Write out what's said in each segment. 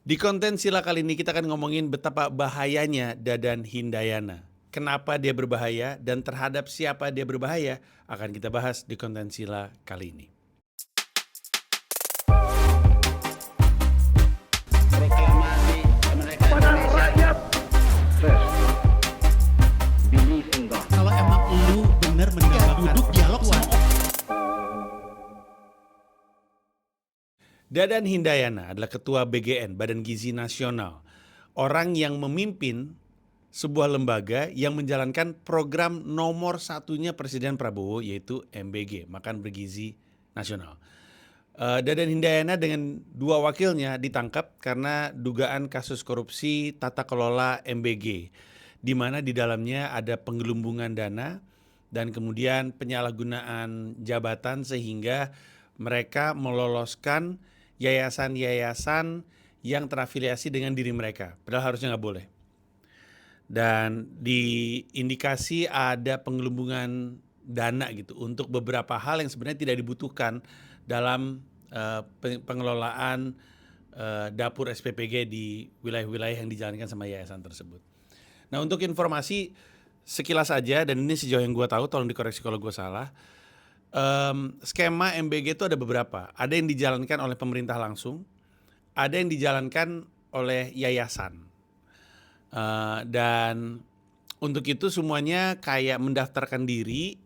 Di konten Sila kali ini kita akan ngomongin betapa bahayanya Dadan Hindayana. Kenapa dia berbahaya dan terhadap siapa dia berbahaya akan kita bahas di konten Sila kali ini. Proklamasi kemerdekaan Indonesia. First, believe in God. Kalau emang lu bener mendapatkan duduk dialog sama Dadan Hindayana adalah Ketua BGN, Badan Gizi Nasional. Orang yang memimpin sebuah lembaga yang menjalankan program nomor satunya Presiden Prabowo, yaitu MBG, Makan Bergizi Nasional. Dadan Hindayana dengan dua wakilnya ditangkap karena dugaan kasus korupsi tata kelola MBG, di mana di dalamnya ada penggelembungan dana dan kemudian penyalahgunaan jabatan sehingga mereka meloloskan yayasan-yayasan yang terafiliasi dengan diri mereka, padahal harusnya nggak boleh. Dan diindikasi ada penggelembungan dana gitu untuk beberapa hal yang sebenarnya tidak dibutuhkan dalam pengelolaan dapur SPPG di wilayah-wilayah yang dijalankan sama yayasan tersebut. Nah, untuk informasi sekilas aja, dan ini sejauh yang gue tahu, tolong dikoreksi kalau gue salah. Skema MBG itu ada beberapa. Ada yang dijalankan oleh pemerintah langsung, ada yang dijalankan oleh yayasan. Dan untuk itu semuanya kayak mendaftarkan diri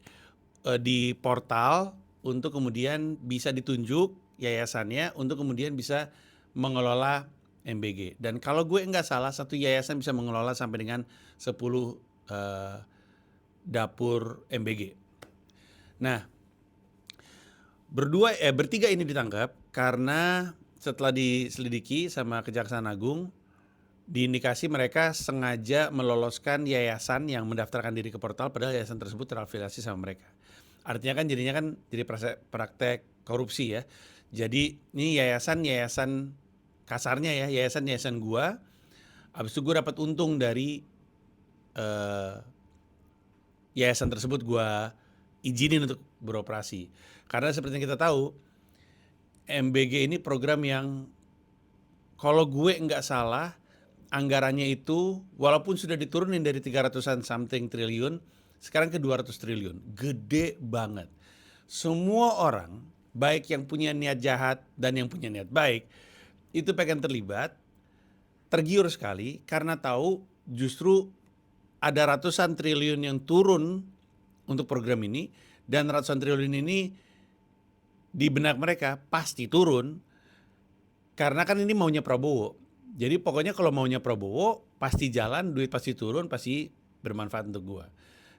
di portal untuk kemudian bisa ditunjuk yayasannya untuk kemudian bisa mengelola MBG. Dan kalau gue nggak salah, satu yayasan bisa mengelola sampai dengan 10 dapur MBG. Nah, bertiga ini ditangkap karena setelah diselidiki sama Kejaksaan Agung, diindikasi mereka sengaja meloloskan yayasan yang mendaftarkan diri ke portal padahal yayasan tersebut terafiliasi sama mereka. Artinya kan jadinya kan jadi praktek korupsi ya. Jadi ini yayasan kasarnya ya, yayasan gua. Habis itu gua dapat untung dari yayasan tersebut, gua izinin untuk beroperasi. Karena seperti yang kita tahu, MBG ini program yang kalau gue nggak salah anggarannya itu walaupun sudah diturunin dari 300-an something triliun sekarang ke 200 triliun. Gede banget. Semua orang, baik yang punya niat jahat dan yang punya niat baik, itu pengen terlibat, tergiur sekali karena tahu justru ada ratusan triliun yang turun untuk program ini, dan ratusan triliun ini di benak mereka pasti turun karena kan ini maunya Prabowo. Jadi pokoknya kalau maunya Prabowo pasti jalan, duit pasti turun, pasti bermanfaat untuk gua.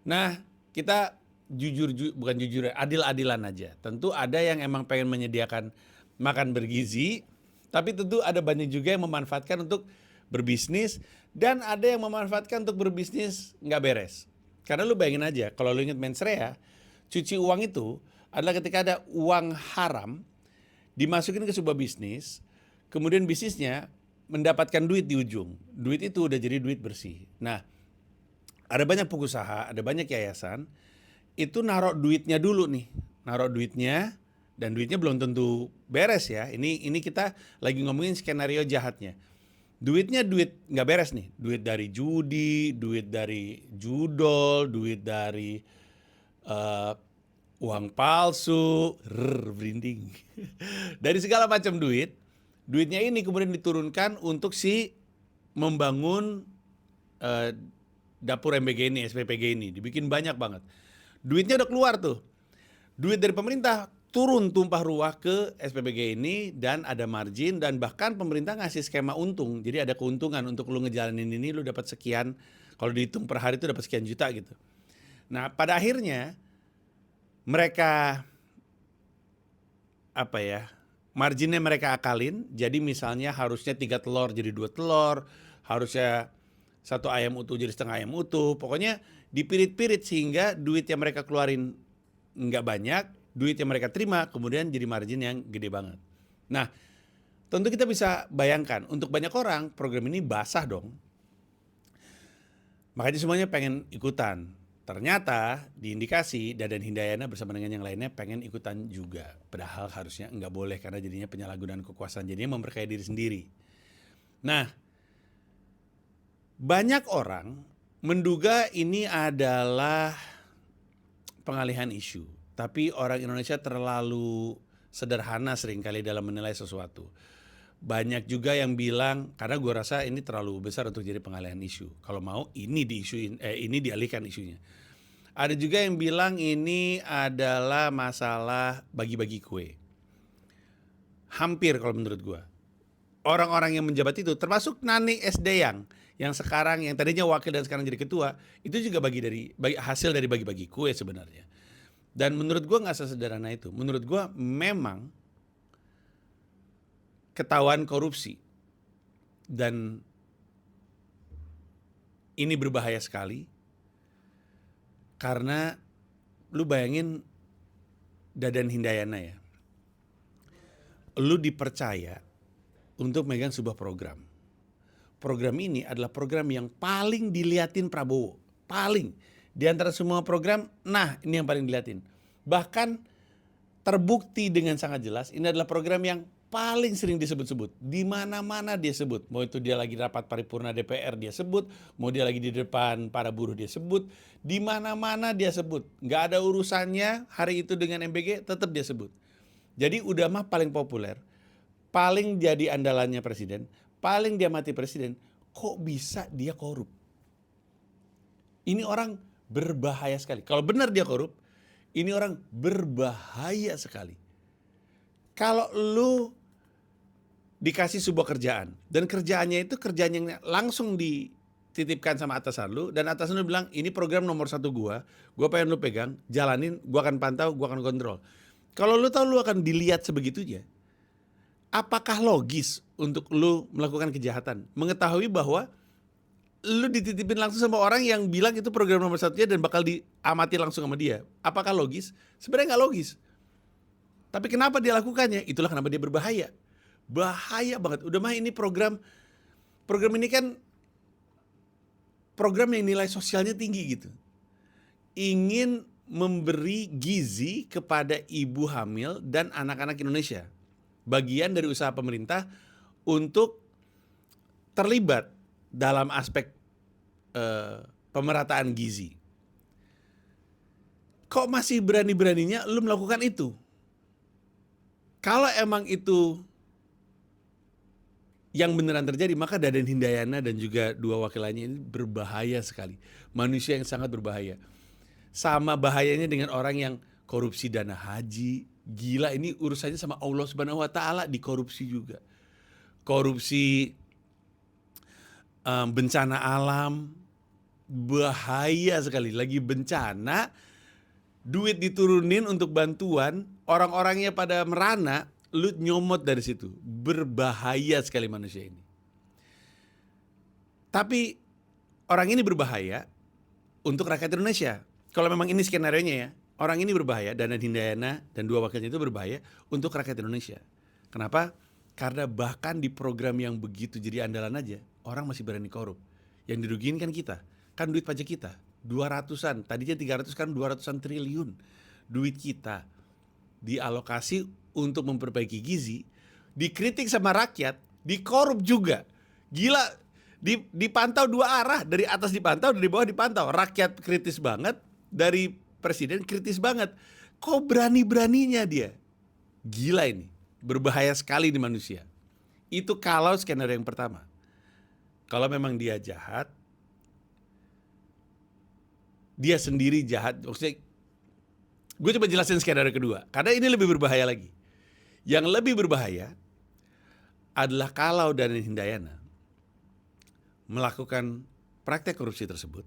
Nah, kita bukan jujur, adil-adilan aja. Tentu ada yang emang pengen menyediakan makan bergizi, tapi tentu ada banyak juga yang memanfaatkan untuk berbisnis, dan ada yang memanfaatkan untuk berbisnis nggak beres. Karena lu bayangin aja, kalau lu inget mensrea, cuci uang itu adalah ketika ada uang haram dimasukin ke sebuah bisnis, kemudian bisnisnya mendapatkan duit di ujung. Duit itu udah jadi duit bersih. Nah, ada banyak pengusaha, ada banyak yayasan, itu naruh duitnya dulu nih. Naruh duitnya, dan duitnya belum tentu beres ya. Ini kita lagi ngomongin skenario jahatnya. Duitnya duit nggak beres nih. Duit dari judi, duit dari judol, duit dari uang palsu, berinding. Dari segala macam duitnya ini kemudian diturunkan untuk membangun dapur MBG ini, SPPG ini, dibikin banyak banget. Duitnya udah keluar tuh. Duit dari pemerintah turun tumpah ruah ke SPPG ini dan ada margin, dan bahkan pemerintah ngasih skema untung. Jadi ada keuntungan untuk lu ngejalanin ini, lu dapat sekian, kalau dihitung per hari itu dapat sekian juta gitu. Nah, pada akhirnya mereka marginnya mereka akalin. Jadi misalnya harusnya 3 telur jadi 2 telur, harusnya 1 ayam utuh jadi setengah ayam utuh. Pokoknya dipirit-pirit sehingga duit yang mereka keluarin nggak banyak, duit yang mereka terima kemudian jadi margin yang gede banget. Nah, tentu kita bisa bayangkan untuk banyak orang program ini basah dong. Makanya semuanya pengen ikutan. Ternyata diindikasi Dadan Hindayana bersama dengan yang lainnya pengen ikutan juga. Padahal harusnya nggak boleh karena jadinya penyalahgunaan kekuasaan, jadinya memperkaya diri sendiri. Nah, banyak orang menduga ini adalah pengalihan isu, tapi orang Indonesia terlalu sederhana seringkali dalam menilai sesuatu. Banyak juga yang bilang, karena gue rasa ini terlalu besar untuk jadi pengalihan isu. Kalau mau ini ini dialihkan isunya. Ada juga yang bilang ini adalah masalah bagi-bagi kue. Hampir kalau menurut gue. Orang-orang yang menjabat itu, termasuk Nani SD yang sekarang, yang tadinya wakil dan sekarang jadi ketua, itu juga hasil dari bagi-bagi kue sebenarnya. Dan menurut gue nggak sesederhana itu. Menurut gue memang ketahuan korupsi, dan ini berbahaya sekali karena lu bayangin Dadan Hindayana ya, lu dipercaya untuk megang sebuah program. Program ini adalah program yang paling diliatin Prabowo, paling di antara semua program. Nah, ini yang paling diliatin. Bahkan terbukti dengan sangat jelas ini adalah program yang paling sering disebut-sebut. Di mana-mana dia sebut. Mau itu dia lagi rapat paripurna DPR dia sebut, mau dia lagi di depan para buruh dia sebut, di mana-mana dia sebut. Nggak ada urusannya hari itu dengan MBG, tetap dia sebut. Jadi udah mah paling populer, paling jadi andalannya presiden, paling dia mati presiden. Kok bisa dia korup? Ini orang berbahaya sekali. Kalau benar dia korup, ini orang berbahaya sekali. Kalau lu dikasih sebuah kerjaan, dan kerjaannya itu kerjaan yang langsung dititipkan sama atasan lu, dan atasan lu bilang, ini program nomor 1 gua pengen lu pegang, jalanin, gua akan pantau, gua akan kontrol. Kalau lu tahu lu akan dilihat sebegitunya, apakah logis untuk lu melakukan kejahatan? Mengetahui bahwa lu dititipin langsung sama orang yang bilang itu program nomor 1-nya dan bakal diamati langsung sama dia. Apakah logis? Sebenarnya nggak logis. Tapi kenapa dia lakukannya? Itulah kenapa dia berbahaya. Bahaya banget. Udah mah ini program ini kan program yang nilai sosialnya tinggi gitu. Ingin memberi gizi kepada ibu hamil dan anak-anak Indonesia. Bagian dari usaha pemerintah untuk terlibat dalam aspek pemerataan gizi. Kok masih berani-beraninya lu melakukan itu? Kalau emang itu yang beneran terjadi, maka Dadan Hindayana dan juga 2 wakilannya ini berbahaya sekali. Manusia yang sangat berbahaya. Sama bahayanya dengan orang yang korupsi dana haji. Gila, ini urusannya sama Allah Subhanahu wa Ta'ala, dikorupsi juga. Korupsi bencana alam, bahaya sekali. Lagi bencana, duit diturunin untuk bantuan, orang-orangnya pada merana, lu nyomot dari situ. Berbahaya sekali manusia ini. Tapi orang ini berbahaya untuk rakyat Indonesia. Kalau memang ini skenarionya ya, orang ini berbahaya, Dadan Hindayana dan 2 wakilnya itu berbahaya untuk rakyat Indonesia. Kenapa? Karena bahkan di program yang begitu jadi andalan aja, orang masih berani korup. Yang dirugiin kan kita, kan duit pajak kita 200-an, tadinya 300, kan 200-an triliun duit kita dialokasi untuk memperbaiki gizi, dikritik sama rakyat, dikorup juga. Gila, dipantau 2 arah, dari atas dipantau, dari bawah dipantau. Rakyat kritis banget, dari presiden kritis banget. Kok berani-beraninya dia? Gila ini, berbahaya sekali di manusia. Itu kalau skenario yang pertama. Kalau memang dia jahat, dia sendiri jahat, maksudnya gue coba jelasin skenario kedua, karena ini lebih berbahaya lagi. Yang lebih berbahaya adalah kalau Dadan Hindayana melakukan praktek korupsi tersebut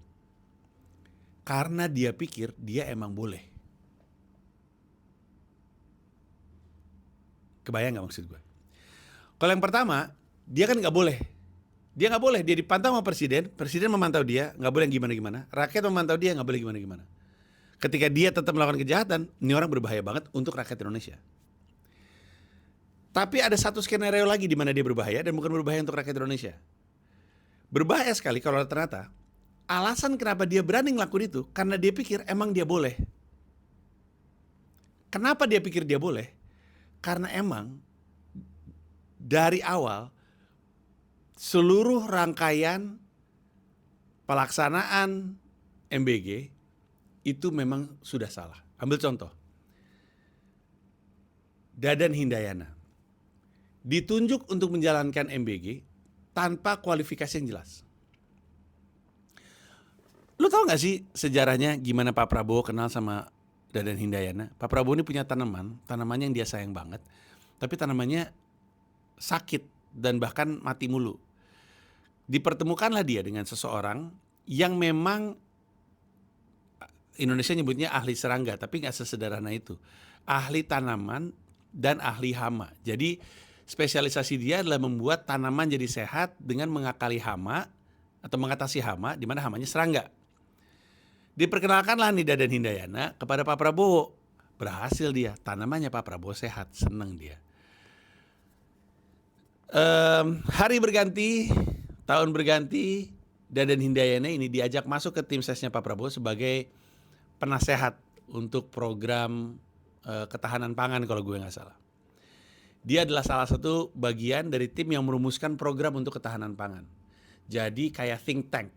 karena dia pikir dia emang boleh. Kebayang gak maksud gue? Kalau yang pertama, dia kan gak boleh. Dia gak boleh, dia dipantau sama presiden memantau dia, gak boleh gimana-gimana. Rakyat memantau dia, gak boleh gimana-gimana. Ketika dia tetap melakukan kejahatan, ini orang berbahaya banget untuk rakyat Indonesia. Tapi ada satu skenario lagi di mana dia berbahaya dan bukan berbahaya untuk rakyat Indonesia. Berbahaya sekali kalau ternyata alasan kenapa dia berani ngelakuin itu karena dia pikir emang dia boleh. Kenapa dia pikir dia boleh? Karena emang dari awal seluruh rangkaian pelaksanaan MBG itu memang sudah salah. Ambil contoh, Dadan Hindayana ditunjuk untuk menjalankan MBG tanpa kualifikasi yang jelas. Lu tahu gak sih sejarahnya gimana Pak Prabowo kenal sama Dadan Hindayana? Pak Prabowo ini punya tanamannya yang dia sayang banget, tapi tanamannya sakit dan bahkan mati mulu. Dipertemukanlah dia dengan seseorang yang memang Indonesia nyebutnya ahli serangga, tapi gak sesederhana itu. Ahli tanaman dan ahli hama. Jadi spesialisasi dia adalah membuat tanaman jadi sehat dengan mengakali hama atau mengatasi hama, di mana hamanya serangga. Diperkenalkanlah nih Dadan Hindayana kepada Pak Prabowo. Berhasil dia, tanamannya Pak Prabowo sehat, seneng dia. Hari berganti, tahun berganti, Dadan Hindayana ini diajak masuk ke tim sesnya Pak Prabowo sebagai penasehat untuk program ketahanan pangan kalau gue nggak salah. Dia adalah salah satu bagian dari tim yang merumuskan program untuk ketahanan pangan. Jadi kayak think tank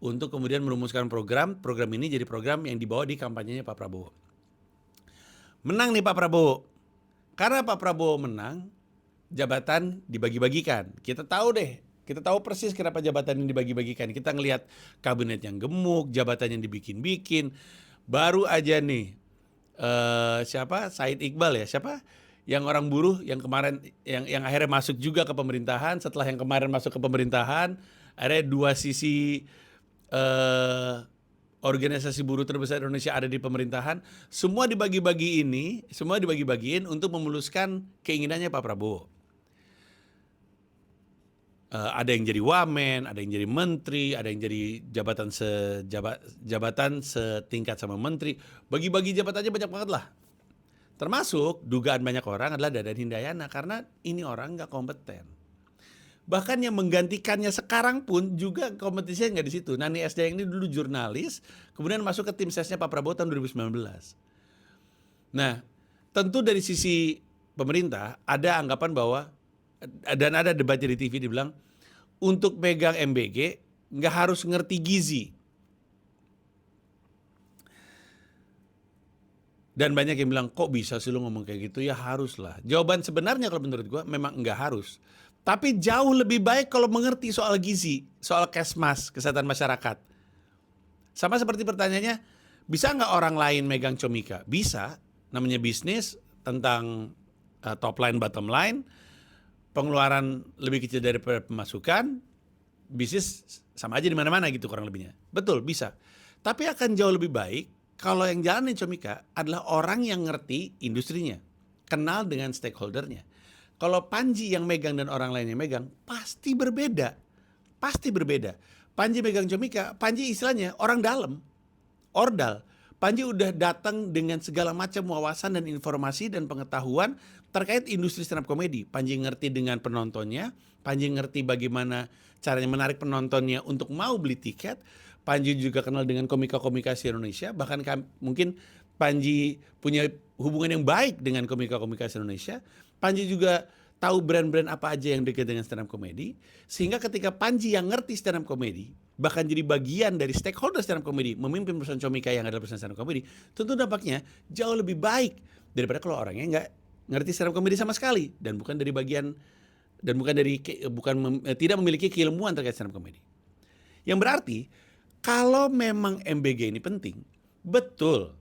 untuk kemudian merumuskan program ini jadi program yang dibawa di kampanyenya Pak Prabowo. Menang nih Pak Prabowo. Karena Pak Prabowo menang, jabatan dibagi-bagikan. Kita tahu persis kenapa jabatan ini dibagi-bagikan. Kita ngelihat kabinet yang gemuk, jabatan yang dibikin-bikin. Baru aja nih, Said Iqbal ya, yang orang buruh yang kemarin yang akhirnya masuk juga ke pemerintahan. Setelah yang kemarin masuk ke pemerintahan, akhirnya dua sisi organisasi buruh terbesar Indonesia ada di pemerintahan. Semua dibagi-bagiin untuk memuluskan keinginannya Pak Prabowo. Ada yang jadi wamen, ada yang jadi menteri, ada yang jadi jabatan setingkat sama menteri. Bagi-bagi jabatannya banyak banget lah. Termasuk dugaan banyak orang adalah Dadan Hindayana karena ini orang nggak kompeten. Bahkan yang menggantikannya sekarang pun juga kompetisinya nggak di situ. Nani Esdayang ini dulu jurnalis, kemudian masuk ke tim sesnya Pak Prabowo tahun 2019. Nah, tentu dari sisi pemerintah ada anggapan bahwa, dan ada debatnya di TV dibilang, untuk pegang MBG nggak harus ngerti gizi. Dan banyak yang bilang, kok bisa sih lu ngomong kayak gitu? Ya haruslah. Jawaban sebenarnya kalau menurut gua memang nggak harus. Tapi jauh lebih baik kalau mengerti soal gizi, soal kesmas, kesehatan masyarakat. Sama seperti pertanyaannya, bisa nggak orang lain megang Comika? Bisa, namanya bisnis tentang top line, bottom line, pengeluaran lebih kecil daripada pemasukan, bisnis sama aja di mana-mana gitu kurang lebihnya. Betul, bisa. Tapi akan jauh lebih baik kalau yang jalanin Comika adalah orang yang ngerti industrinya, kenal dengan stakeholdernya. Kalau Panji yang megang dan orang lain yang megang, pasti berbeda. Pasti berbeda. Panji megang Comika, Panji istilahnya orang dalam, ordal. Panji udah datang dengan segala macam wawasan dan informasi dan pengetahuan terkait industri stand up comedy. Panji ngerti dengan penontonnya, Panji ngerti bagaimana caranya menarik penontonnya untuk mau beli tiket. Panji juga kenal dengan komika-komika Indonesia, bahkan mungkin Panji punya hubungan yang baik dengan komika-komika Indonesia. Panji juga tahu brand-brand apa aja yang dekat dengan stand up comedy, sehingga ketika Panji yang ngerti stand up comedy, bahkan jadi bagian dari stakeholder stand up comedy, memimpin perusahaan Comika yang adalah perusahaan stand up comedy, tentu dampaknya jauh lebih baik daripada kalau orangnya nggak ngerti stand up comedy sama sekali dan bukan dari bagian dan tidak memiliki keilmuan terkait stand up comedy. Yang berarti kalau memang MBG ini penting, betul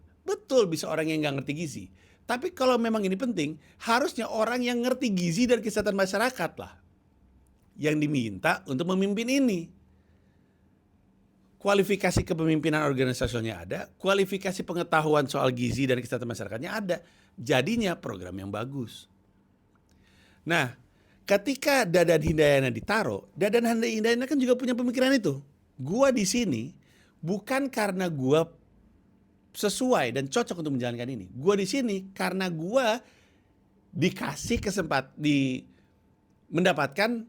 bisa orang yang nggak ngerti gizi. Tapi kalau memang ini penting, harusnya orang yang ngerti gizi dan kesehatan masyarakat lah yang diminta untuk memimpin ini. Kualifikasi kepemimpinan organisasionalnya ada, kualifikasi pengetahuan soal gizi dan kesehatan masyarakatnya ada. Jadinya program yang bagus. Nah, ketika Dadan Hindayana ditaruh, Dadan Hindayana kan juga punya pemikiran itu. Gua di sini bukan karena gua sesuai dan cocok untuk menjalankan ini. Gua di sini karena gua dikasih mendapatkan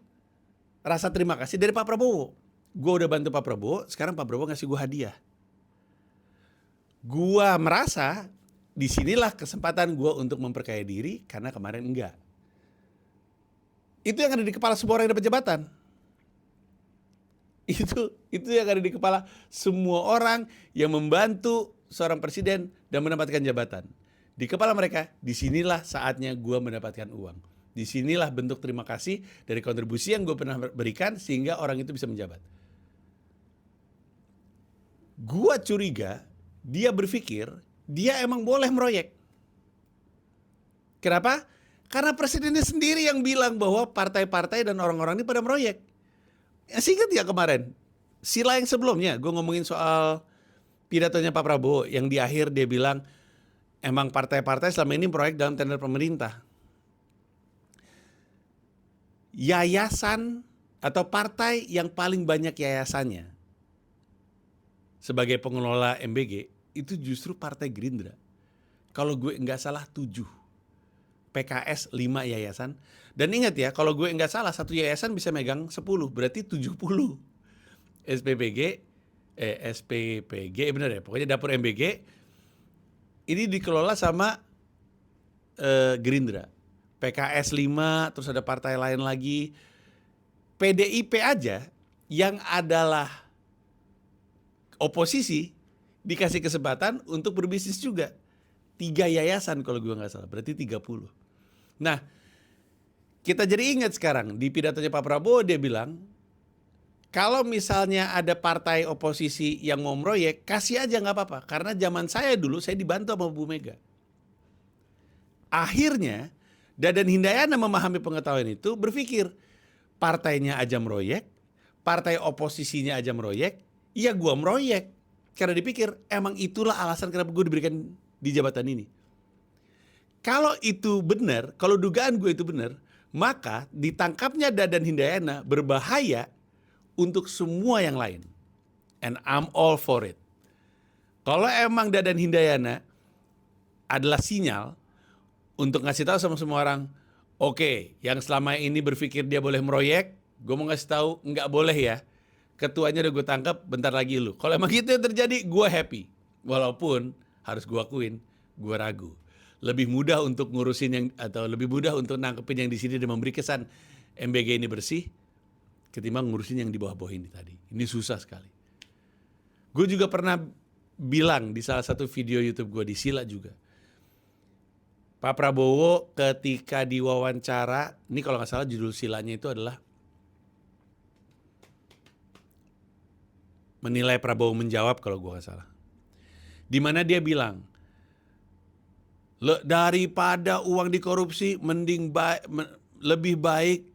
rasa terima kasih dari Pak Prabowo. Gua udah bantu Pak Prabowo, sekarang Pak Prabowo ngasih gua hadiah. Gua merasa disinilah kesempatan gua untuk memperkaya diri karena kemarin enggak. Itu yang ada di kepala semua orang yang dapat jabatan. Itu yang ada di kepala semua orang yang membantu seorang presiden dan mendapatkan jabatan. Di kepala mereka, disinilah saatnya gue mendapatkan uang. Disinilah bentuk terima kasih dari kontribusi yang gue pernah berikan sehingga orang itu bisa menjabat. Gue curiga dia berpikir dia emang boleh meroyek. Kenapa? Karena presidennya sendiri yang bilang bahwa partai-partai dan orang-orang ini pada meroyek. Ingat ya kemarin, sila yang sebelumnya gue ngomongin soal pidatonya Pak Prabowo yang di akhir dia bilang emang partai-partai selama ini proyek dalam tender pemerintah. Yayasan atau partai yang paling banyak yayasannya sebagai pengelola MBG itu justru Partai Gerindra. Kalau gue nggak salah 7, PKS 5 yayasan. Dan ingat ya, kalau gue nggak salah satu yayasan bisa megang 10, berarti 70. SPPG benar ya, pokoknya dapur MBG ini dikelola sama Gerindra. PKS 5, terus ada partai lain lagi. PDIP aja yang adalah oposisi dikasih kesempatan untuk berbisnis juga. 3 yayasan kalau gue nggak salah, berarti 30. Nah, kita jadi ingat sekarang di pidatonya Pak Prabowo dia bilang, kalau misalnya ada partai oposisi yang mau meroyek, kasih aja nggak apa-apa. Karena zaman saya dulu, saya dibantu sama Bu Mega. Akhirnya, Dadan Hindayana memahami pengetahuan itu, berpikir, partainya aja meroyek, partai oposisinya aja meroyek, ya gua meroyek. Karena dipikir, emang itulah alasan kenapa gue diberikan di jabatan ini. Kalau itu benar, kalau dugaan gue itu benar, maka ditangkapnya Dadan Hindayana berbahaya untuk semua yang lain. And I'm all for it. Kalau emang Dadan Hindayana adalah sinyal untuk ngasih tahu sama semua orang, oke, yang selama ini berpikir dia boleh meroyek, gue mau ngasih tahu nggak boleh ya. Ketuanya udah gue tangkap, bentar lagi lu. Kalau emang gitu yang terjadi, gue happy. Walaupun harus gue akuin, gue ragu. Lebih mudah untuk ngurusin yang, atau lebih mudah untuk nangkepin yang di sini dan memberi kesan MBG ini bersih ketimbang ngurusin yang di bawah-bawah ini tadi. Ini susah sekali. Gue juga pernah bilang di salah satu video YouTube gue di Sila juga. Pak Prabowo ketika diwawancara, ini kalau nggak salah judul silanya itu adalah menilai Prabowo menjawab kalau gue nggak salah. Di mana dia bilang, daripada uang dikorupsi, mending lebih baik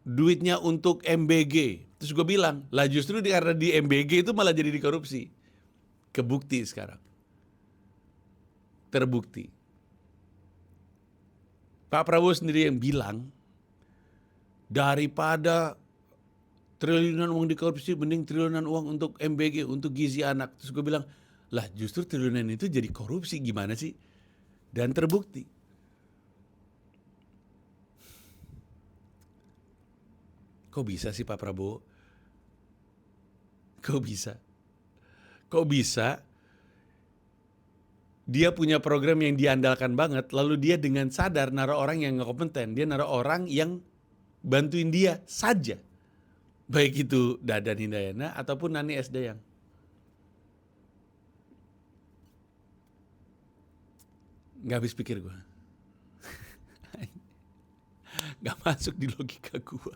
duitnya untuk MBG. Terus gue bilang, lah justru karena di MBG itu malah jadi dikorupsi. Kebukti sekarang. Terbukti. Pak Prabowo sendiri yang bilang, daripada triliunan uang dikorupsi, mending triliunan uang untuk MBG, untuk gizi anak. Terus gue bilang, lah justru triliunan itu jadi korupsi, gimana sih? Dan terbukti. Kok bisa sih Pak Prabowo? Kok bisa? Kok bisa? Dia punya program yang diandalkan banget, lalu dia dengan sadar naruh orang yang nggak kompeten. Dia naruh orang yang bantuin dia saja. Baik itu Dadan Hindayana ataupun Nani Esdayang. Nggak habis pikir gue. Nggak masuk di logika gue.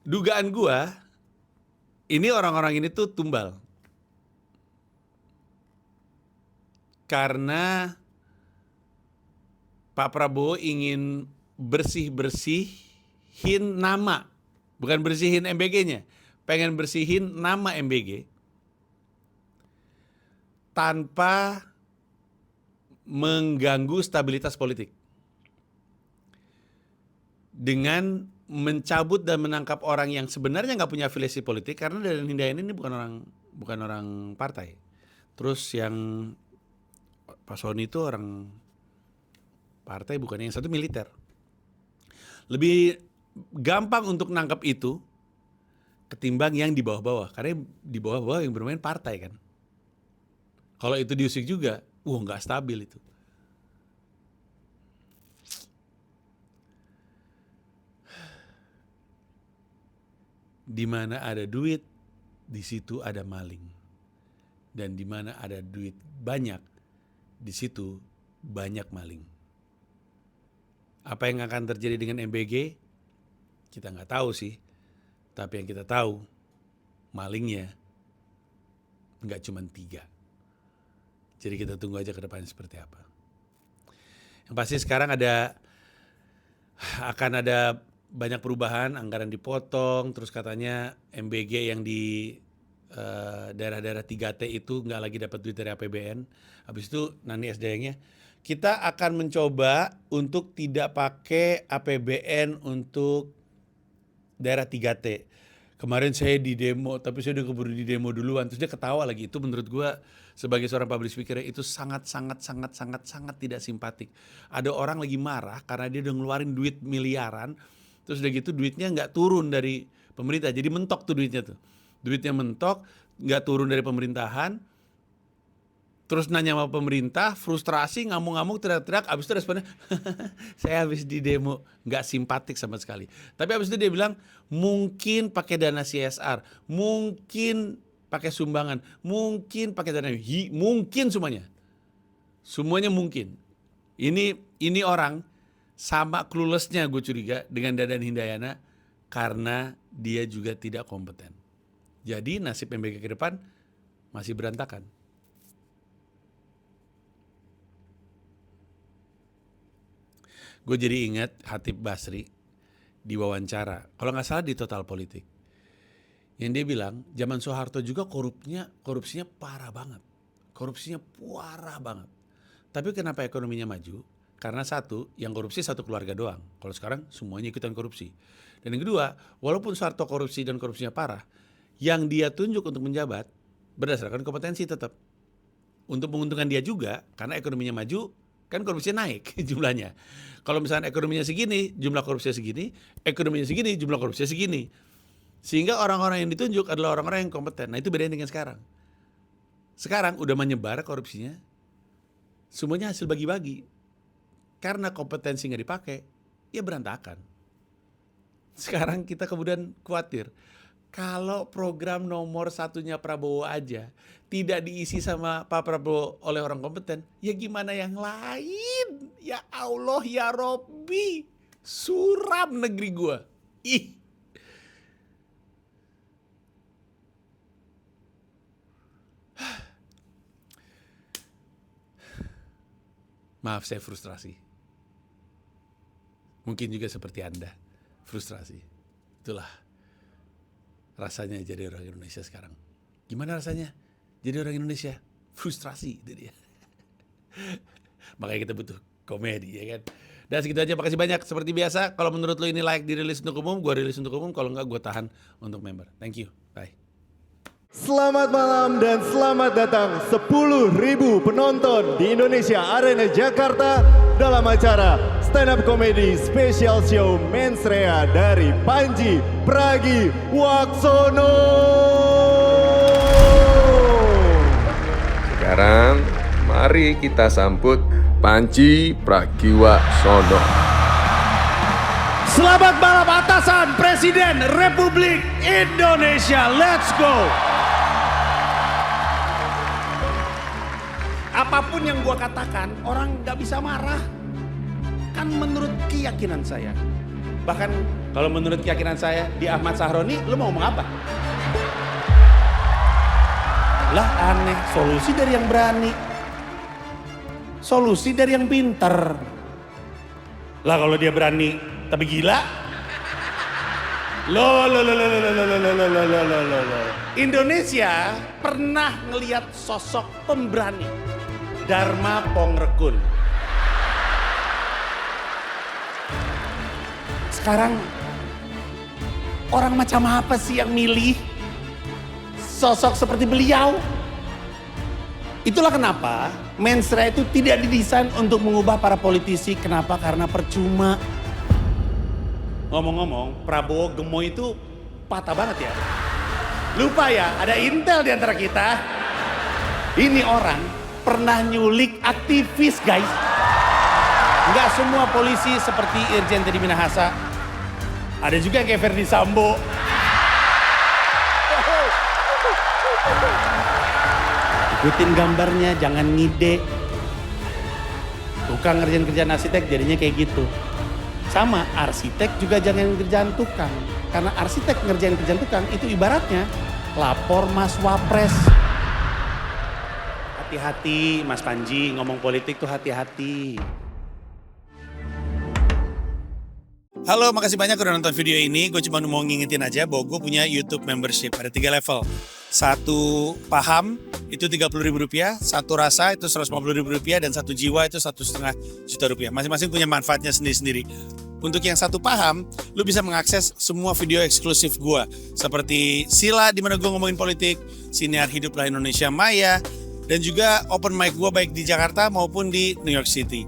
Dugaan gue, ini orang-orang ini tuh tumbal. Karena Pak Prabowo ingin bersihin nama. Bukan bersihin MBG-nya. Pengen bersihin nama MBG. Tanpa mengganggu stabilitas politik. Dengan mencabut dan menangkap orang yang sebenarnya nggak punya afiliasi politik, karena Dadan Hindayana ini bukan orang partai. Terus yang Pak Soni itu orang partai, bukan, yang satu militer. Lebih gampang untuk nangkap itu ketimbang yang di bawah-bawah, karena di bawah-bawah yang bermain partai kan. Kalau itu diusik juga, nggak stabil itu. Di mana ada duit, di situ ada maling. Dan di mana ada duit banyak, di situ banyak maling. Apa yang akan terjadi dengan MBG? Kita nggak tahu sih. Tapi yang kita tahu, malingnya nggak cuma 3. Jadi kita tunggu aja ke depannya seperti apa. Yang pasti sekarang akan ada banyak perubahan, anggaran dipotong, terus katanya MBG yang di daerah-daerah 3T itu nggak lagi dapat duit dari APBN. Habis itu nanti SDM-nya kita akan mencoba untuk tidak pakai APBN untuk daerah 3T. Kemarin saya di demo, tapi saya udah keburu di demo duluan. Terus dia ketawa lagi. Itu menurut gue sebagai seorang public speaker itu sangat tidak simpatik. Ada orang lagi marah karena dia udah ngeluarin duit miliaran. Terus udah gitu duitnya nggak turun dari pemerintah. Jadi mentok tuh duitnya tuh. Duitnya mentok, nggak turun dari pemerintahan. Terus nanya sama pemerintah, frustrasi, ngamuk-ngamuk, teriak-teriak. Abis itu responnya, saya habis di demo. Nggak simpatik sama sekali. Tapi abis itu dia bilang, mungkin pakai dana CSR. Mungkin pakai sumbangan. Mungkin pakai dana, mungkin semuanya. Semuanya mungkin. Ini orang sama clueless-nya gue curiga dengan Dadan Hindayana. Karena dia juga tidak kompeten. Jadi nasib MBG ke depan masih berantakan. Gue jadi ingat Hatib Basri di wawancara, kalau nggak salah di Total Politik, yang dia bilang zaman Soeharto juga korupsinya parah banget, Tapi kenapa ekonominya maju? Karena satu, yang korupsi satu keluarga doang. Kalau sekarang semuanya ikutan korupsi. Dan yang kedua, walaupun Soeharto korupsi dan korupsinya parah, yang dia tunjuk untuk menjabat berdasarkan kompetensi tetap. Untuk menguntungkan dia juga, karena ekonominya maju, kan korupsinya naik jumlahnya. Kalau misalnya ekonominya segini, jumlah korupsinya segini, ekonominya segini, jumlah korupsinya segini. Sehingga orang-orang yang ditunjuk adalah orang-orang yang kompeten. Nah itu bedanya dengan sekarang. Sekarang udah menyebar korupsinya, semuanya hasil bagi-bagi. Karena kompetensi nggak dipakai, ya berantakan. Sekarang kita kemudian khawatir. Kalau program nomor 1-nya Prabowo aja tidak diisi sama Pak Prabowo oleh orang kompeten, ya gimana yang lain? Ya Allah, ya Robbi, suram negeri gua. Ih. Maaf, saya frustrasi. Mungkin juga seperti Anda, frustrasi. Itulah rasanya jadi orang Indonesia sekarang. Gimana rasanya jadi orang Indonesia? Frustrasi itu dia. Makanya kita butuh komedi, ya kan? Dan segitu aja, makasih banyak. Seperti biasa, kalau menurut lo ini like dirilis untuk umum, gue rilis untuk umum. Kalau enggak, gue tahan untuk member. Thank you, bye. Selamat malam dan selamat datang 10.000 penonton di Indonesia Arena Jakarta dalam acara stand up comedy special show Mensrea dari Panji Pragiwaksono. Sekarang mari kita sambut Panji Pragiwaksono. Selamat malam atasan Presiden Republik Indonesia. Let's go. Apapun yang gua katakan, orang gak bisa marah. Kan menurut keyakinan saya. Bahkan kalau menurut keyakinan saya, di Ahmad Sahroni, lu mau ngomong apa? Lah aneh, solusi dari yang berani. Solusi dari yang pinter. Lah kalau dia berani, tapi gila. Loh. Indonesia pernah ngelihat sosok pemberani. Dharma Pongrekun. Sekarang orang macam apa sih yang milih sosok seperti beliau? Itulah kenapa Mensrea itu tidak didesain untuk mengubah para politisi. Kenapa? Karena percuma. Ngomong-ngomong, Prabowo gemoy itu patah banget ya. Lupa ya, ada intel di antara kita. Ini orang pernah nyulik aktivis, guys. Nggak semua polisi seperti Irjen Teddy Minahasa. Ada juga yang kayak Verdi Sambo. Ikutin gambarnya, jangan ngide. Tukang ngerjain kerjaan arsitek jadinya kayak gitu. Sama, arsitek juga jangan kerjaan tukang. Karena arsitek ngerjain kerjaan tukang itu ibaratnya lapor Mas Wapres. Hati-hati Mas Panji, ngomong politik tuh hati-hati. Halo, makasih banyak udah nonton video ini. Gue cuma mau ngingetin aja bahwa gue punya YouTube membership. Ada 3 level. Satu paham itu Rp30.000, satu rasa itu Rp150.000, dan satu jiwa itu Rp1,5 juta. Masing-masing punya manfaatnya sendiri-sendiri. Untuk yang satu paham, lu bisa mengakses semua video eksklusif gue. Seperti Sila, di mana gue ngomongin politik, Siniar Hiduplah Indonesia Maya, dan juga open mic gue baik di Jakarta maupun di New York City.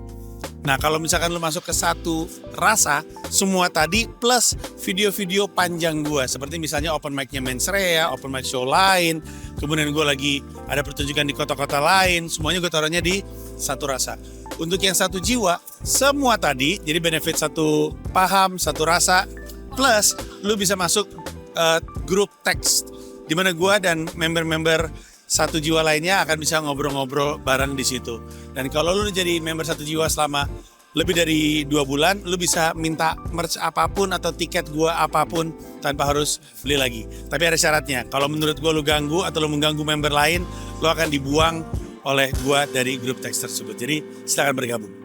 Nah, kalau misalkan lu masuk ke satu rasa, semua tadi plus video-video panjang gue. Seperti misalnya open mic-nya Mensrea, open mic show lain, kemudian gue lagi ada pertunjukan di kota-kota lain, semuanya gue taruhnya di satu rasa. Untuk yang satu jiwa, semua tadi, jadi benefit satu paham, satu rasa, plus lu bisa masuk grup teks, di mana gue dan member-member satu jiwa lainnya akan bisa ngobrol-ngobrol bareng di situ. Dan kalau lu jadi member satu jiwa selama lebih dari 2 bulan, lu bisa minta merch apapun atau tiket gua apapun tanpa harus beli lagi. Tapi ada syaratnya, kalau menurut gua lu ganggu atau lu mengganggu member lain, lu akan dibuang oleh gua dari grup teks tersebut. Jadi silakan bergabung.